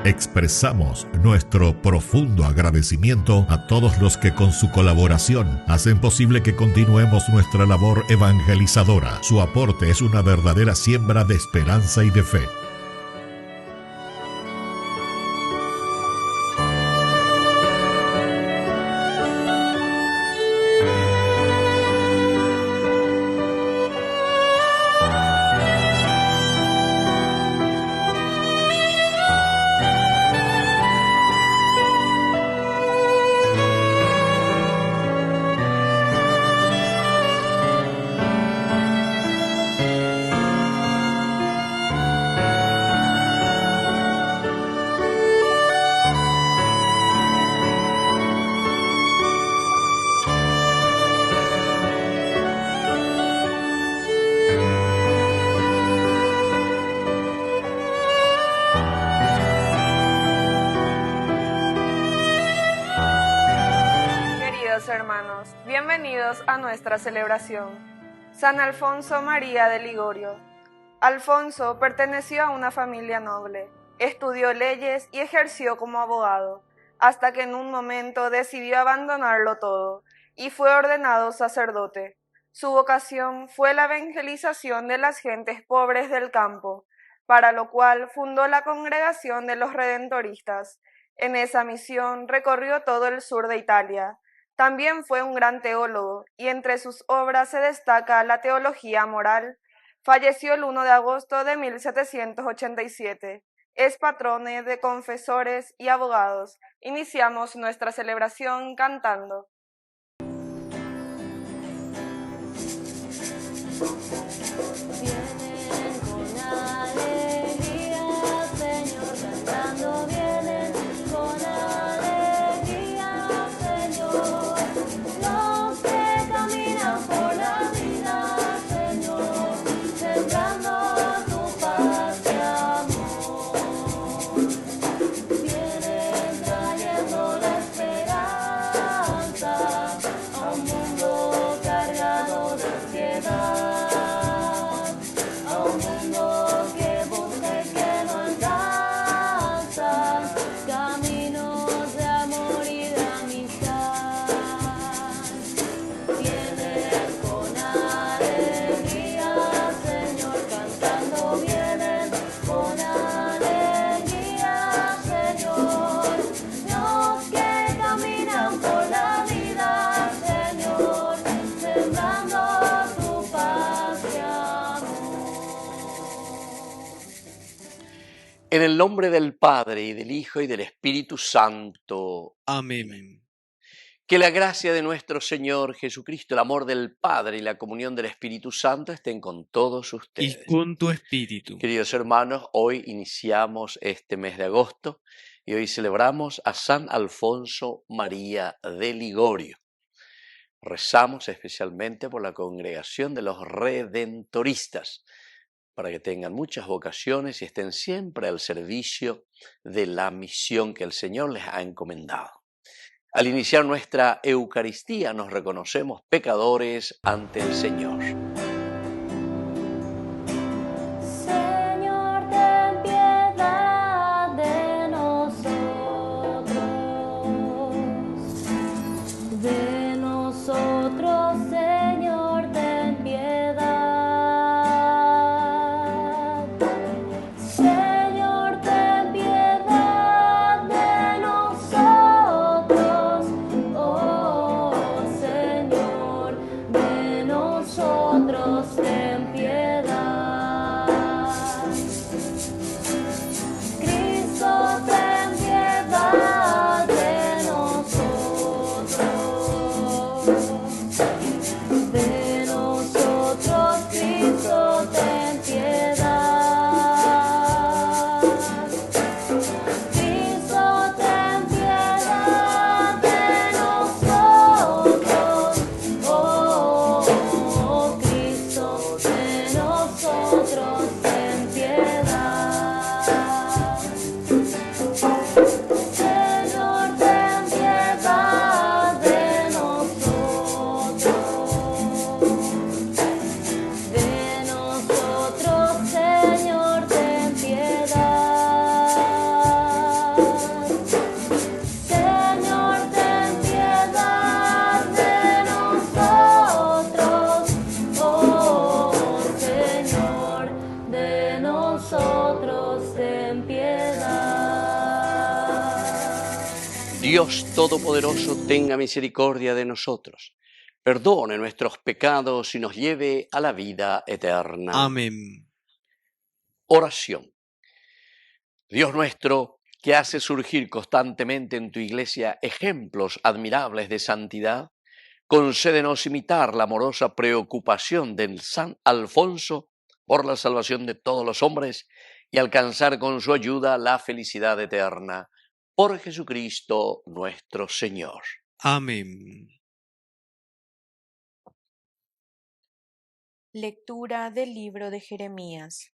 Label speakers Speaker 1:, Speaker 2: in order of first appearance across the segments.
Speaker 1: Expresamos nuestro profundo agradecimiento a todos los que con su colaboración hacen posible que continuemos nuestra labor evangelizadora. Su aporte es una verdadera siembra de esperanza y de fe.
Speaker 2: Hermanos, bienvenidos a nuestra celebración. San Alfonso María de Ligorio. Alfonso perteneció a una familia noble, estudió leyes y ejerció como abogado, hasta que en un momento decidió abandonarlo todo y fue ordenado sacerdote. Su vocación fue la evangelización de las gentes pobres del campo, para lo cual fundó la Congregación de los Redentoristas. En esa misión recorrió todo el sur de Italia. También fue un gran teólogo, y entre sus obras se destaca la teología moral. Falleció el 1 de agosto de 1787. Es patrone de confesores y abogados. Iniciamos nuestra celebración cantando.
Speaker 3: Vienen con alegría, Señor, cantando, vienen con alegría, Señor. Los que caminan por la vida, Señor, sembrando tu paz y amor. Vienen trayendo la esperanza a un mundo cargado de ansiedad.
Speaker 4: En el nombre del Padre, y del Hijo, y del Espíritu Santo.
Speaker 5: Amén.
Speaker 4: Que la gracia de nuestro Señor Jesucristo, el amor del Padre y la comunión del Espíritu Santo estén con todos ustedes.
Speaker 5: Y con tu espíritu.
Speaker 4: Queridos hermanos, hoy iniciamos este mes de agosto y hoy celebramos a San Alfonso María de Ligorio. Rezamos especialmente por la congregación de los Redentoristas, para que tengan muchas vocaciones y estén siempre al servicio de la misión que el Señor les ha encomendado. Al iniciar nuestra Eucaristía nos reconocemos pecadores ante el Señor.
Speaker 3: Señor, ten piedad de nosotros. De nosotros, Señor, ten piedad. Señor, ten piedad de nosotros. Oh, Señor, de nosotros.
Speaker 4: Dios Todopoderoso tenga misericordia de nosotros, perdone nuestros pecados y nos lleve a la vida eterna.
Speaker 5: Amén.
Speaker 4: Oración. Dios nuestro, que hace surgir constantemente en tu iglesia ejemplos admirables de santidad, concédenos imitar la amorosa preocupación del San Alfonso por la salvación de todos los hombres y alcanzar con su ayuda la felicidad eterna. Por Jesucristo nuestro Señor.
Speaker 5: Amén.
Speaker 2: Lectura del libro de Jeremías.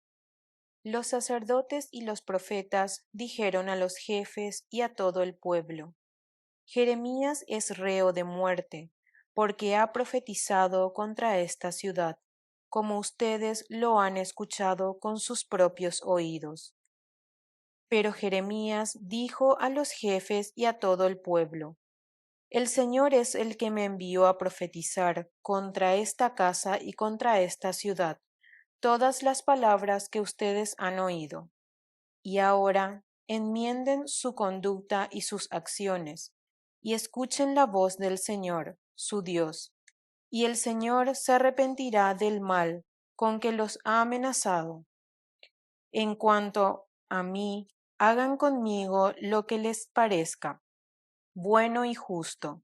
Speaker 2: Los sacerdotes y los profetas dijeron a los jefes y a todo el pueblo: Jeremías es reo de muerte, porque ha profetizado contra esta ciudad, como ustedes lo han escuchado con sus propios oídos. Pero Jeremías dijo a los jefes y a todo el pueblo: El Señor es el que me envió a profetizar contra esta casa y contra esta ciudad todas las palabras que ustedes han oído. Y ahora enmienden su conducta y sus acciones, y escuchen la voz del Señor, su Dios, y el Señor se arrepentirá del mal con que los ha amenazado. En cuanto a mí, hagan conmigo lo que les parezca, bueno y justo.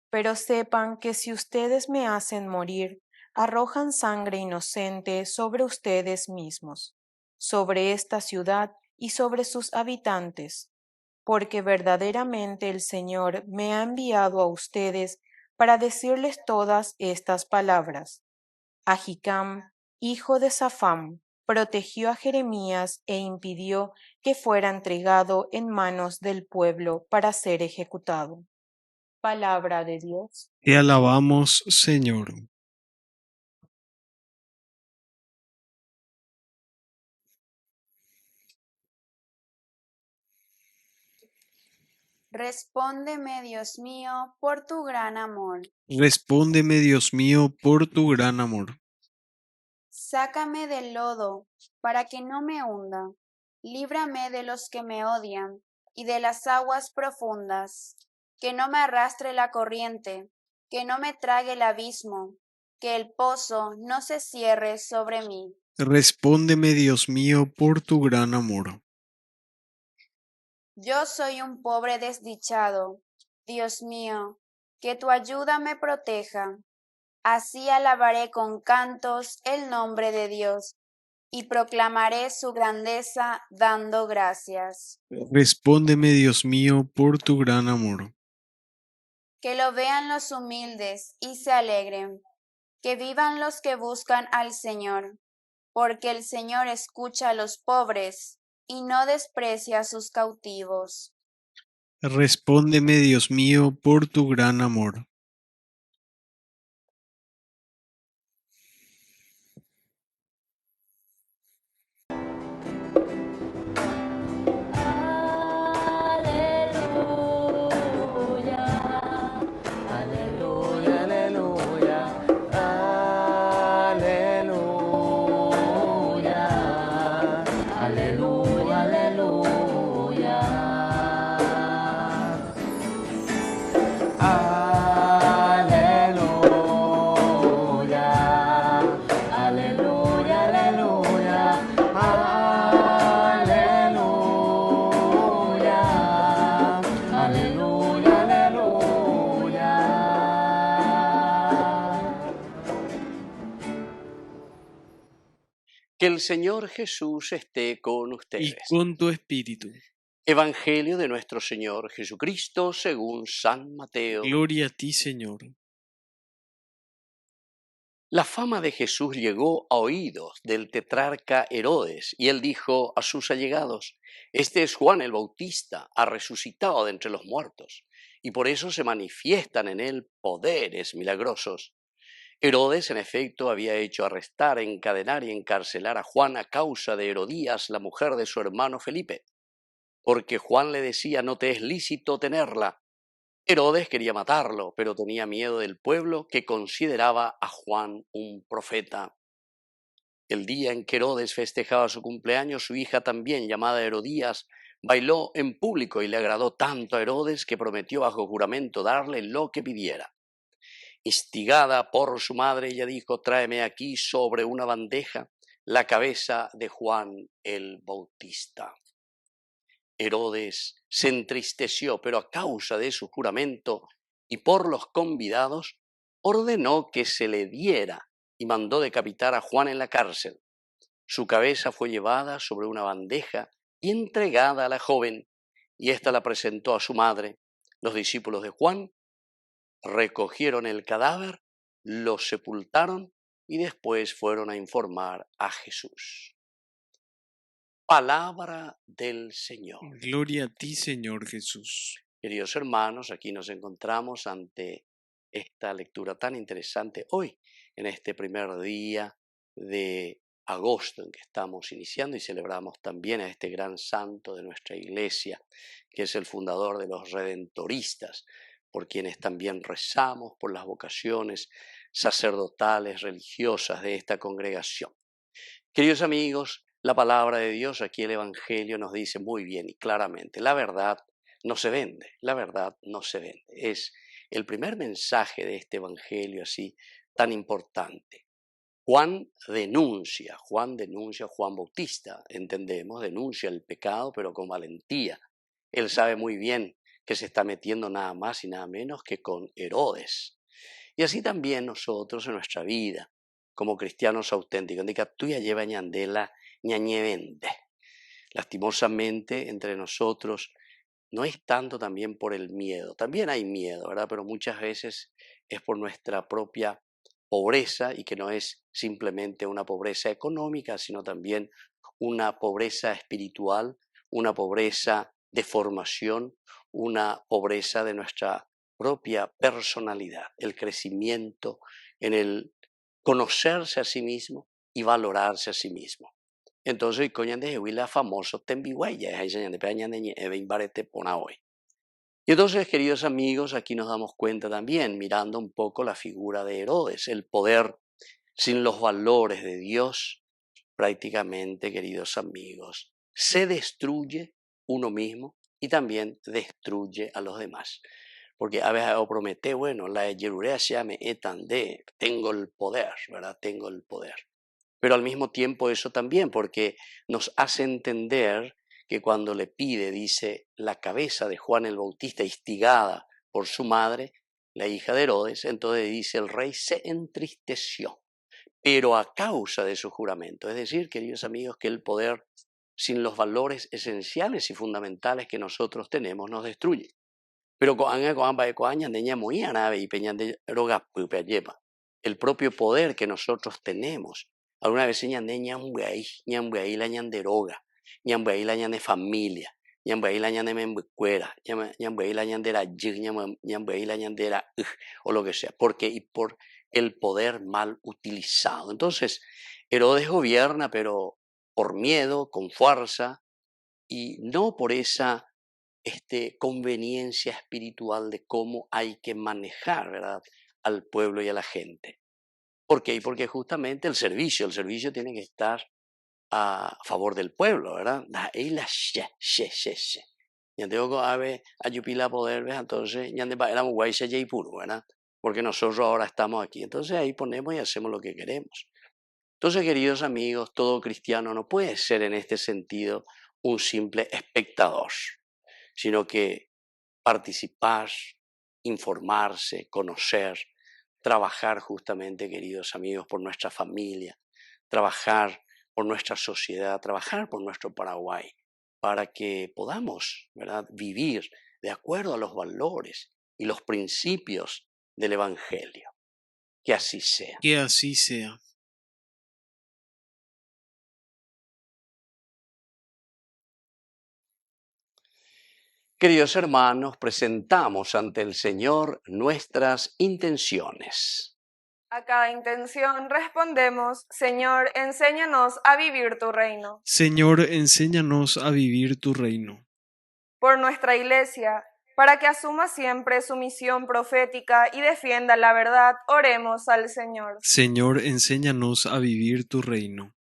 Speaker 2: Pero sepan que si ustedes me hacen morir, arrojan sangre inocente sobre ustedes mismos, sobre esta ciudad y sobre sus habitantes, porque verdaderamente el Señor me ha enviado a ustedes para decirles todas estas palabras. Ahicam, hijo de Safam, protegió a Jeremías e impidió que fuera entregado en manos del pueblo para ser ejecutado. Palabra de Dios.
Speaker 5: Te alabamos, Señor.
Speaker 6: Respóndeme, Dios mío, por tu gran amor.
Speaker 5: Respóndeme, Dios mío, por tu gran amor.
Speaker 6: Sácame del lodo, para que no me hunda. Líbrame de los que me odian, y de las aguas profundas. Que no me arrastre la corriente, que no me trague el abismo, que el pozo no se cierre sobre mí.
Speaker 5: Respóndeme, Dios mío, por tu gran amor.
Speaker 6: Yo soy un pobre desdichado. Dios mío, que tu ayuda me proteja. Así alabaré con cantos el nombre de Dios y proclamaré su grandeza dando gracias.
Speaker 5: Respóndeme, Dios mío, por tu gran amor.
Speaker 6: Que lo vean los humildes y se alegren, que vivan los que buscan al Señor, porque el Señor escucha a los pobres y no desprecia a sus cautivos.
Speaker 5: Respóndeme, Dios mío, por tu gran amor.
Speaker 3: Aleluya, aleluya, aleluya, aleluya, aleluya, aleluya. Aleluya, aleluya, aleluya, aleluya, aleluya.
Speaker 4: Que el Señor Jesús esté con
Speaker 5: Y
Speaker 4: ustedes.
Speaker 5: con tu espíritu.
Speaker 4: Evangelio de nuestro Señor Jesucristo según San Mateo.
Speaker 5: Gloria a ti, Señor.
Speaker 4: La fama de Jesús llegó a oídos del tetrarca Herodes, y él dijo a sus allegados: Este es Juan el Bautista, ha resucitado de entre los muertos, y por eso se manifiestan en él poderes milagrosos. Herodes, en efecto, había hecho arrestar, encadenar y encarcelar a Juan a causa de Herodías, la mujer de su hermano Felipe, porque Juan le decía: no te es lícito tenerla. Herodes quería matarlo, pero tenía miedo del pueblo, que consideraba a Juan un profeta. El día en que Herodes festejaba su cumpleaños, su hija también, llamada Herodías, Bailó en público y le agradó tanto a Herodes que prometió bajo juramento darle lo que pidiera. Instigada por su madre, ella dijo: tráeme aquí sobre una bandeja la cabeza de Juan el Bautista. Herodes se entristeció, pero a causa de su juramento y por los convidados, ordenó que se le diera y mandó decapitar a Juan en la cárcel. Su cabeza fue llevada sobre una bandeja y entregada a la joven, y ésta la presentó a su madre. Los discípulos de Juan recogieron el cadáver, lo sepultaron y después fueron a informar a Jesús. Palabra del Señor.
Speaker 5: Gloria a ti, Señor Jesús.
Speaker 4: Queridos hermanos, aquí nos encontramos ante esta lectura tan interesante hoy, en este primer día de agosto en que estamos iniciando y celebramos también a este gran santo de nuestra iglesia, que es el fundador de los redentoristas, por quienes también rezamos por las vocaciones sacerdotales, religiosas de esta congregación. Queridos amigos, la palabra de Dios, aquí el Evangelio nos dice muy bien y claramente: la verdad no se vende, la verdad no se vende. Es el primer mensaje de este Evangelio así tan importante. Juan denuncia a Juan Bautista, entendemos, denuncia el pecado, pero con valentía. Él sabe muy bien que se está metiendo nada más y nada menos que con Herodes. Y así también nosotros en nuestra vida, como cristianos auténticos, indica tú ya lleva ñandela ñañevende. Lastimosamente entre nosotros no es tanto también por el miedo, también hay miedo, ¿verdad? Pero muchas veces es por nuestra propia pobreza, y que no es simplemente una pobreza económica, sino también una pobreza espiritual, una pobreza de formación, una pobreza de nuestra propia personalidad, el crecimiento en el conocerse a sí mismo y valorarse a sí mismo. Entonces, coñande huila famoso tembihuaya, es de peñande barete pona hoy. Y entonces, queridos amigos, aquí nos damos cuenta también, mirando un poco la figura de Herodes, el poder sin los valores de Dios, prácticamente, queridos amigos, se destruye uno mismo y también destruye a los demás. Porque a veces promete, bueno, la yerurea se me etande, tengo el poder, ¿verdad? Tengo el poder. Pero al mismo tiempo eso también, porque nos hace entender que cuando le pide, dice, la cabeza de Juan el Bautista, instigada por su madre, la hija de Herodes, entonces dice, el rey se entristeció, pero a causa de su juramento. Es decir, queridos amigos, que el poder sin los valores esenciales y fundamentales que nosotros tenemos nos destruye. Pero el propio poder que nosotros tenemos, alguna vez ñambuay la ñanderoga, ñambuay la ñande familia, ñambuay la ñande membucuera, ñambuay la ñandera yig, ñambuay la ñandera o lo que sea, porque y por el poder mal utilizado. Entonces, Herodes gobierna, pero por miedo, con fuerza, y no por esa conveniencia espiritual de cómo hay que manejar, ¿verdad?, al pueblo y a la gente. ¿Por qué? Porque justamente el servicio tiene que estar a favor del pueblo, ¿verdad? Ya tengo que haber ayupila poder, ¿verdad? Entonces, ya éramos guaysa y puro, ¿verdad? Porque nosotros ahora estamos aquí. Entonces ahí ponemos y hacemos lo que queremos. Entonces, queridos amigos, todo cristiano no puede ser en este sentido un simple espectador, sino que participar, informarse, conocer, trabajar justamente, queridos amigos, por nuestra familia, trabajar por nuestra sociedad, trabajar por nuestro Paraguay, para que podamos, ¿verdad?, vivir de acuerdo a los valores y los principios del Evangelio. Que así sea.
Speaker 5: Que así sea.
Speaker 4: Queridos hermanos, presentamos ante el Señor nuestras intenciones.
Speaker 2: A cada intención respondemos: Señor, enséñanos a vivir tu reino.
Speaker 5: Señor, enséñanos a vivir tu reino.
Speaker 2: Por nuestra Iglesia, para que asuma siempre su misión profética y defienda la verdad, oremos al Señor.
Speaker 5: Señor, enséñanos a vivir tu reino.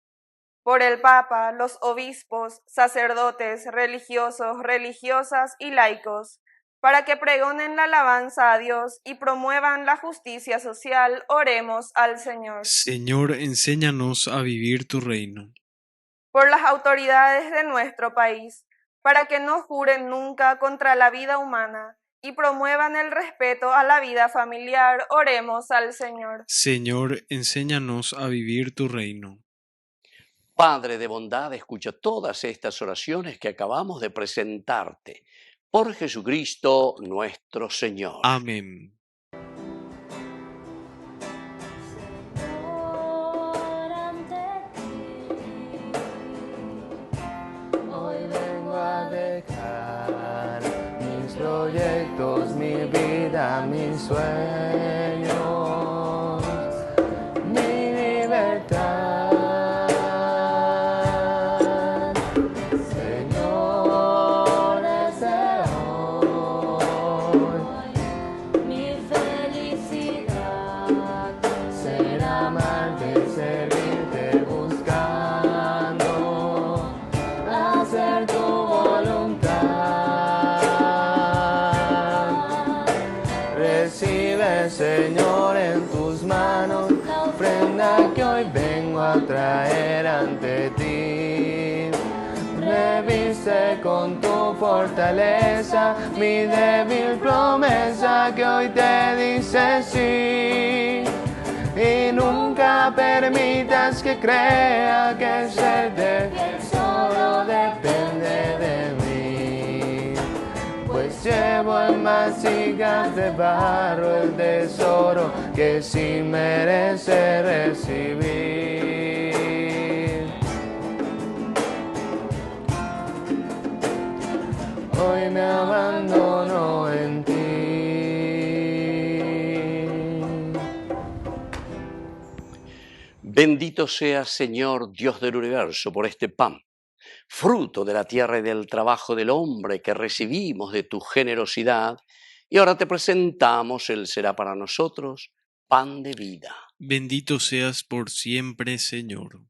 Speaker 2: por el Papa, los obispos, sacerdotes, religiosos, religiosas y laicos, para que pregonen la alabanza a Dios y promuevan la justicia social, oremos al Señor.
Speaker 5: Señor, enséñanos a vivir tu reino.
Speaker 2: Por las autoridades de nuestro país, para que no juren nunca contra la vida humana y promuevan el respeto a la vida familiar, oremos al Señor.
Speaker 5: Señor, enséñanos a vivir tu reino.
Speaker 4: Padre de bondad, escucha todas estas oraciones que acabamos de presentarte. Por Jesucristo nuestro Señor.
Speaker 5: Amén.
Speaker 3: Señor, ante ti, hoy vengo a dejar mis proyectos, mi vida, mis sueños, mi libertad. Señor, deseo mi felicidad será amarte, servirte, buscando hacer tu voluntad. Recibe, Señor, en tus manos la ofrenda que hoy vengo a traer ante ti. Reviste con tu fortaleza mi débil promesa que hoy te dice sí. Y nunca permitas que crea que el ser de solo depende de mí. Pues llevo en vasijas de barro el tesoro que sin merecer recibir. Hoy me abandono en ti.
Speaker 4: Bendito seas, Señor, Dios del universo, por este pan, fruto de la tierra y del trabajo del hombre que recibimos de tu generosidad, y ahora te presentamos, Él será para nosotros pan de vida.
Speaker 5: Bendito seas por siempre, Señor.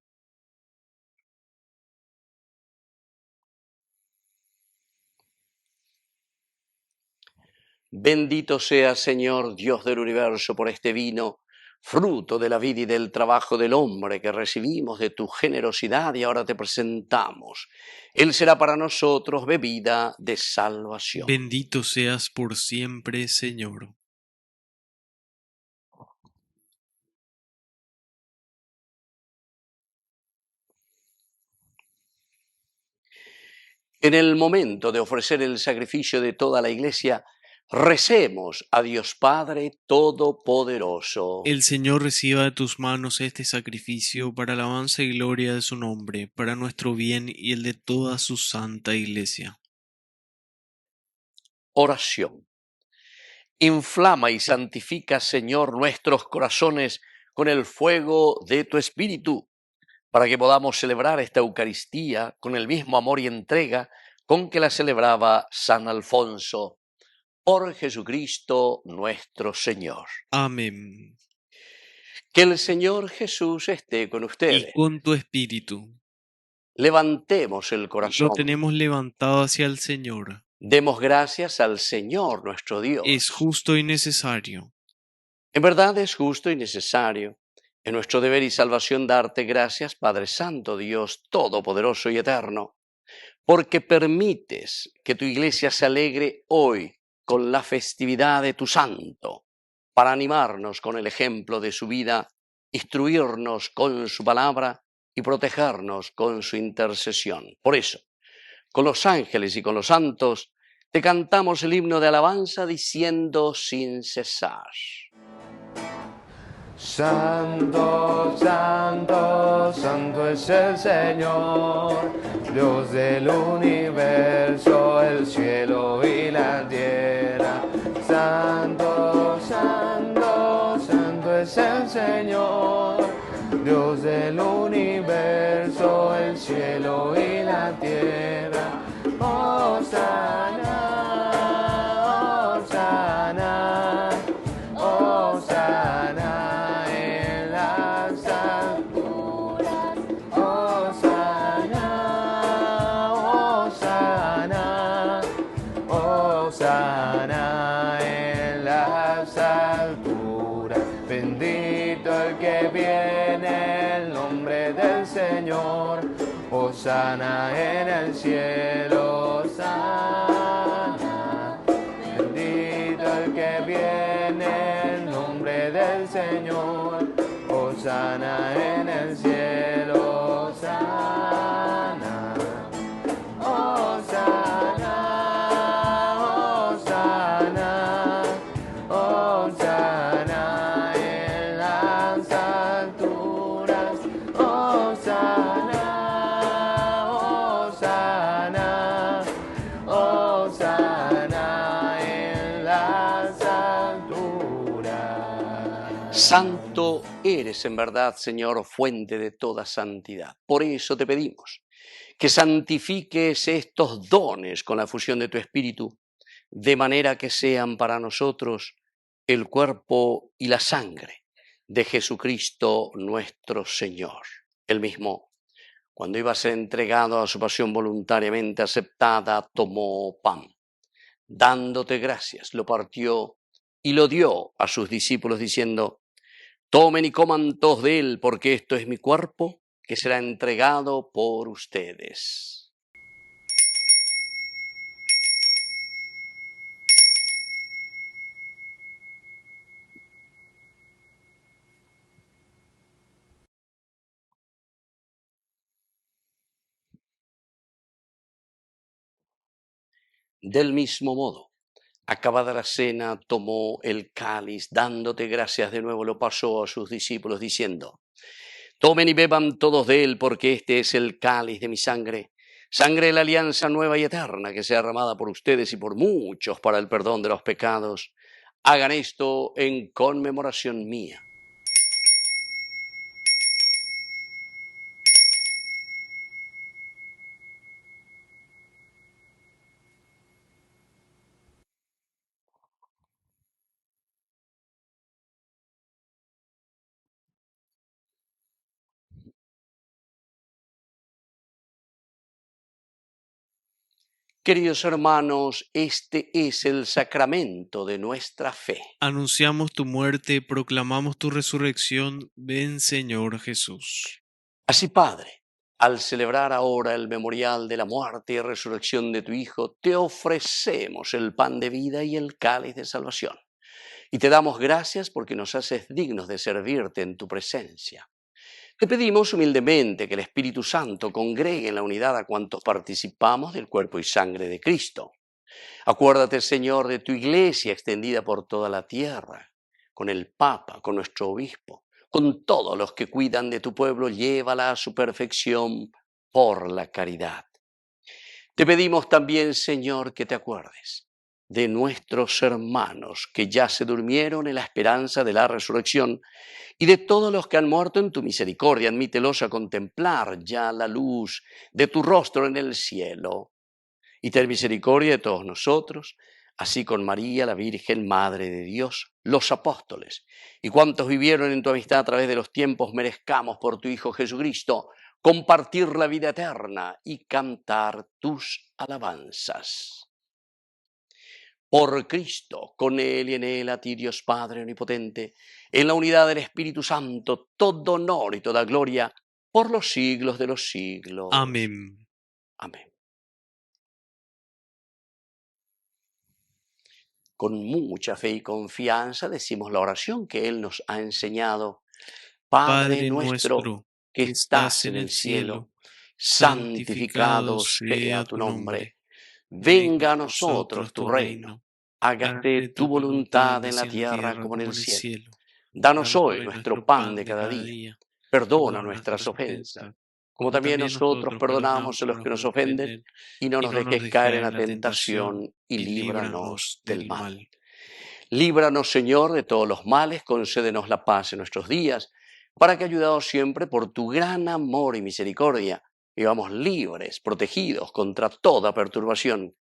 Speaker 4: Bendito seas, Señor, Dios del universo, por este vino, fruto de la vida y del trabajo del hombre que recibimos de tu generosidad y ahora te presentamos. Él será para nosotros bebida de salvación.
Speaker 5: Bendito seas por siempre, Señor.
Speaker 4: En el momento de ofrecer el sacrificio de toda la Iglesia, recemos a Dios Padre Todopoderoso.
Speaker 5: El Señor reciba de tus manos este sacrificio para alabanza y gloria de su nombre, para nuestro bien y el de toda su santa Iglesia.
Speaker 4: Oración. Inflama y santifica, Señor, nuestros corazones con el fuego de tu Espíritu, para que podamos celebrar esta Eucaristía con el mismo amor y entrega con que la celebraba San Alfonso. Por Jesucristo nuestro Señor.
Speaker 5: Amén.
Speaker 4: Que el Señor Jesús esté con ustedes.
Speaker 5: Y con tu espíritu.
Speaker 4: Levantemos el corazón.
Speaker 5: Lo tenemos levantado hacia el Señor.
Speaker 4: Demos gracias al Señor nuestro Dios.
Speaker 5: Es justo y necesario.
Speaker 4: En verdad es justo y necesario. Es nuestro deber y salvación darte gracias, Padre Santo, Dios Todopoderoso y Eterno, porque permites que tu Iglesia se alegre hoy con la festividad de tu Santo, para animarnos con el ejemplo de su vida, instruirnos con su palabra y protegernos con su intercesión. Por eso, con los ángeles y con los santos, te cantamos el himno de alabanza diciendo sin cesar.
Speaker 3: Santo, santo, santo es el Señor, Dios del universo, el cielo y la tierra. Santo, santo, santo es el Señor, Dios del universo, el cielo y la tierra. Hosana, hosana, hosana en las alturas. Hosana. Señor. Hosana en el cielo, Hosana. Bendito el que viene en nombre del Señor. Hosana en el cielo, Hosana. Hosana, Hosana, Hosana en las alturas. Hosana, Hosana, Hosana en las alturas.
Speaker 4: Santo eres en verdad, Señor, fuente de toda santidad. Por eso te pedimos que santifiques estos dones con la fusión de tu Espíritu, de manera que sean para nosotros el cuerpo y la sangre de Jesucristo nuestro Señor. Él mismo, cuando iba a ser entregado a su pasión voluntariamente aceptada, tomó pan. Dándote gracias, lo partió y lo dio a sus discípulos diciendo: tomen y coman todos de él, porque esto es mi cuerpo, que será entregado por ustedes. Del mismo modo, acabada la cena, tomó el cáliz, dándote gracias de nuevo, lo pasó a sus discípulos diciendo: tomen y beban todos de él, porque este es el cáliz de mi sangre, sangre de la alianza nueva y eterna, que sea derramada por ustedes y por muchos para el perdón de los pecados. Hagan esto en conmemoración mía. Queridos hermanos, este es el sacramento de nuestra fe.
Speaker 5: Anunciamos tu muerte, proclamamos tu resurrección. Ven, Señor Jesús.
Speaker 4: Así, Padre, al celebrar ahora el memorial de la muerte y resurrección de tu Hijo, te ofrecemos el pan de vida y el cáliz de salvación. Y te damos gracias porque nos haces dignos de servirte en tu presencia. Te pedimos humildemente que el Espíritu Santo congregue en la unidad a cuantos participamos del cuerpo y sangre de Cristo. Acuérdate, Señor, de tu iglesia extendida por toda la tierra, con el Papa, con nuestro obispo, con todos los que cuidan de tu pueblo, llévala a su perfección por la caridad. Te pedimos también, Señor, que te acuerdes de nuestros hermanos que ya se durmieron en la esperanza de la resurrección y de todos los que han muerto en tu misericordia. Admítelos a contemplar ya la luz de tu rostro en el cielo. Y ten misericordia de todos nosotros, así con María, la Virgen, Madre de Dios, los apóstoles, y cuantos vivieron en tu amistad a través de los tiempos, merezcamos por tu Hijo Jesucristo compartir la vida eterna y cantar tus alabanzas. Por Cristo, con Él y en Él, a ti, Dios Padre Omnipotente, en la unidad del Espíritu Santo, todo honor y toda gloria, por los siglos de los siglos.
Speaker 5: Amén.
Speaker 4: Amén. Con mucha fe y confianza decimos la oración que Él nos ha enseñado. Padre nuestro que estás en el cielo, santificado sea tu nombre. Venga a nosotros tu reino. Hágase tu voluntad en la tierra como en el cielo. Danos hoy nuestro pan de cada día. Perdona nuestras ofensas, como también nosotros perdonamos a los que nos ofenden, y no nos dejes caer en la tentación, y líbranos del mal. Líbranos, Señor, de todos los males, concédenos la paz en nuestros días, para que, ayudados siempre por tu gran amor y misericordia, vivamos libres, protegidos contra toda perturbación,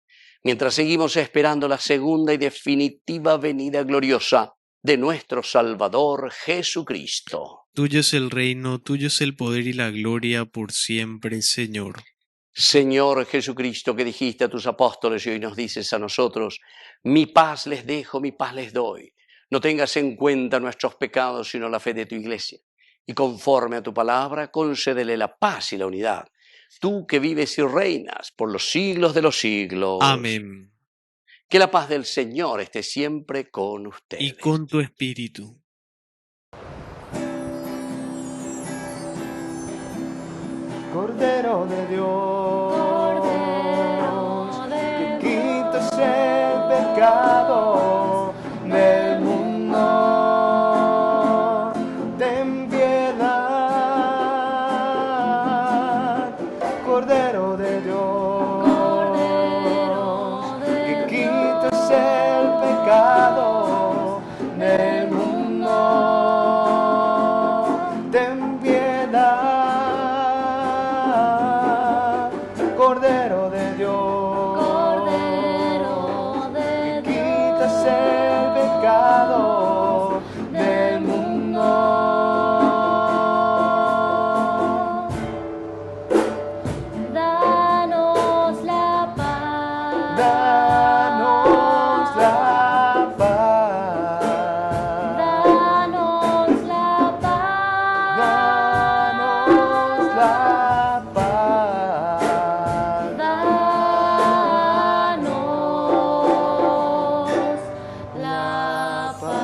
Speaker 4: mientras seguimos esperando la segunda y definitiva venida gloriosa de nuestro Salvador Jesucristo.
Speaker 5: Tuyo es el reino, tuyo es el poder y la gloria por siempre, Señor.
Speaker 4: Señor Jesucristo, que dijiste a tus apóstoles y hoy nos dices a nosotros: mi paz les dejo, mi paz les doy. No tengas en cuenta nuestros pecados, sino la fe de tu iglesia. y conforme a tu palabra, concédele la paz y la unidad. Tú que vives y reinas por los siglos de los siglos.
Speaker 5: Amén.
Speaker 4: Que la paz del Señor esté siempre con ustedes.
Speaker 5: Y con tu espíritu.
Speaker 3: Cordero de Dios, que quitas el pecado del mundo, ten piedad. Cordero de Dios, que quitas el pecado del mundo, ten piedad. Cordero de Dios, que quitas el pecado del mundo.
Speaker 7: Danos la paz.
Speaker 3: Danos la paz.
Speaker 7: Danos la paz.
Speaker 3: Danos la paz.
Speaker 7: Danos la paz.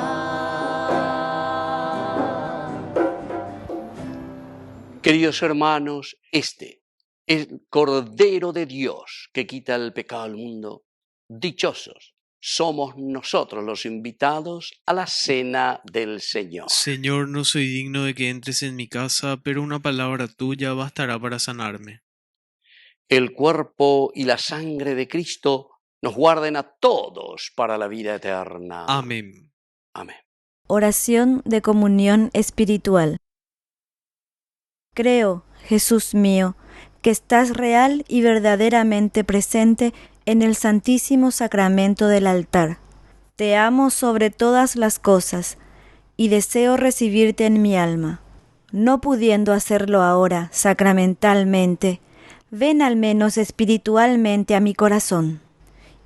Speaker 4: Queridos hermanos, este es el Cordero de Dios que quita el pecado del mundo. Dichosos somos nosotros los invitados a la cena del Señor.
Speaker 5: Señor, no soy digno de que entres en mi casa, pero una palabra tuya bastará para sanarme.
Speaker 4: El cuerpo y la sangre de Cristo nos guarden a todos para la vida eterna.
Speaker 5: Amén.
Speaker 4: Amén.
Speaker 8: Oración de comunión espiritual. Creo, Jesús mío, que estás real y verdaderamente presente en el Santísimo Sacramento del altar. Te amo sobre todas las cosas y deseo recibirte en mi alma. No pudiendo hacerlo ahora sacramentalmente, ven al menos espiritualmente a mi corazón.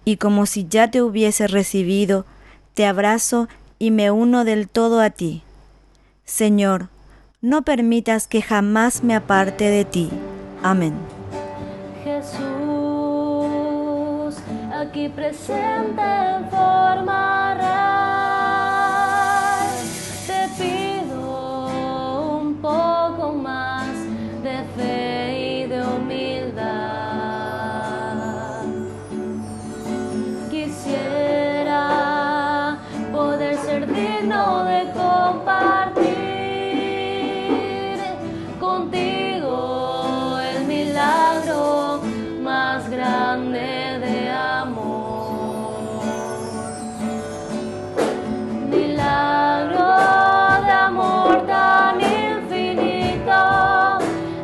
Speaker 8: Y como si ya te hubiese recibido, te abrazo y me uno del todo a ti. Señor, no permitas que jamás me aparte de ti. Amén.
Speaker 7: Jesús, aquí presente en forma real, te pido un poco más de fe y de humildad. Quisiera poder ser digno de compartir contigo el milagro más grande de amor. Milagro de amor tan infinito,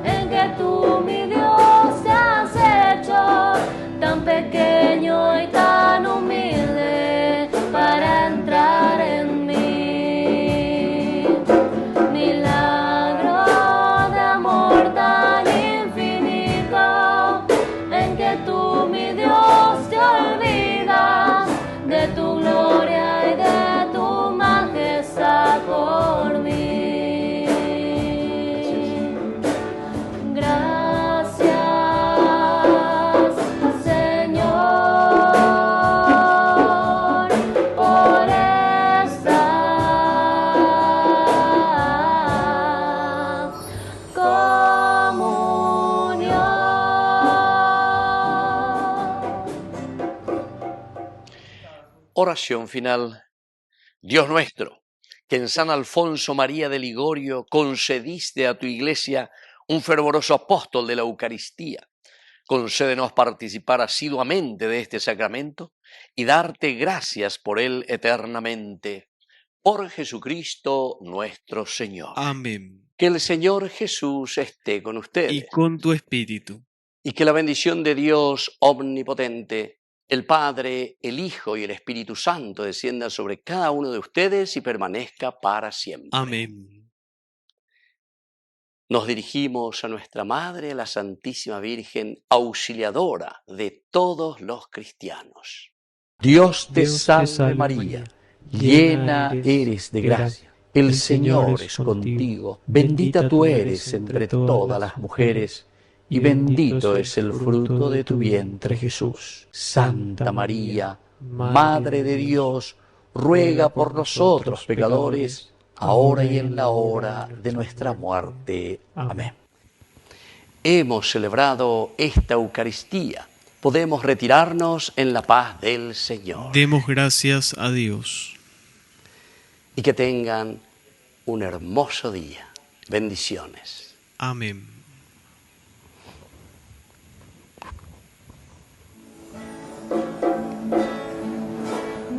Speaker 7: en que tú, mi Dios, te has hecho tan pequeño y tan humilde para entrar en mí. Milagro de amor tan infinito, en que tú, mi Dios, te olvidas de tu gloria y de tu majestad por mí. Gracias, Señor, por esta comunión.
Speaker 4: Oración final. Dios nuestro, que en San Alfonso María de Ligorio concediste a tu Iglesia un fervoroso apóstol de la Eucaristía, concédenos participar asiduamente de este sacramento y darte gracias por él eternamente. Por Jesucristo nuestro Señor.
Speaker 5: Amén.
Speaker 4: Que el Señor Jesús esté con ustedes.
Speaker 5: Y con tu espíritu.
Speaker 4: Y que la bendición de Dios omnipotente, el Padre, el Hijo y el Espíritu Santo descienda sobre cada uno de ustedes y permanezca para siempre.
Speaker 5: Amén.
Speaker 4: Nos dirigimos a nuestra Madre, la Santísima Virgen, auxiliadora de todos los cristianos. Dios te salve María, llena eres de gracia. El Señor es contigo, bendita tú eres entre todas las mujeres, y bendito es el fruto de tu vientre, Jesús. Santa María, Madre de Dios, ruega por nosotros pecadores, ahora y en la hora de nuestra muerte. Amén. Hemos celebrado esta Eucaristía. Podemos retirarnos en la paz del Señor.
Speaker 5: Demos gracias a Dios.
Speaker 4: Y que tengan un hermoso día. Bendiciones.
Speaker 5: Amén.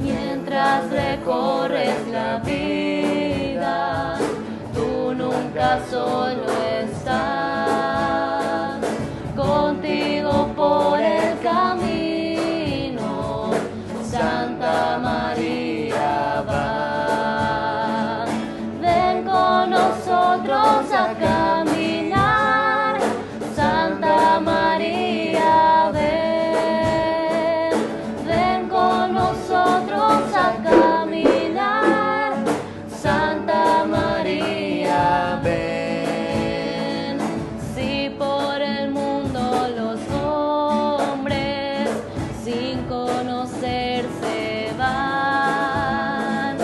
Speaker 7: Mientras recorres la vida, tú nunca solo estás. Contigo por el camino, Santa María va. Ven con nosotros a caminar, Santa María, ven. Ven con nosotros a caminar, Santa María, ven. Si por el mundo los hombres sin conocerse van,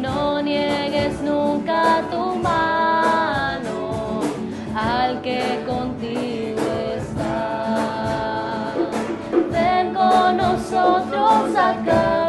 Speaker 7: no niegues nunca tu mano al que contigo está. Ven con nosotros a caminar,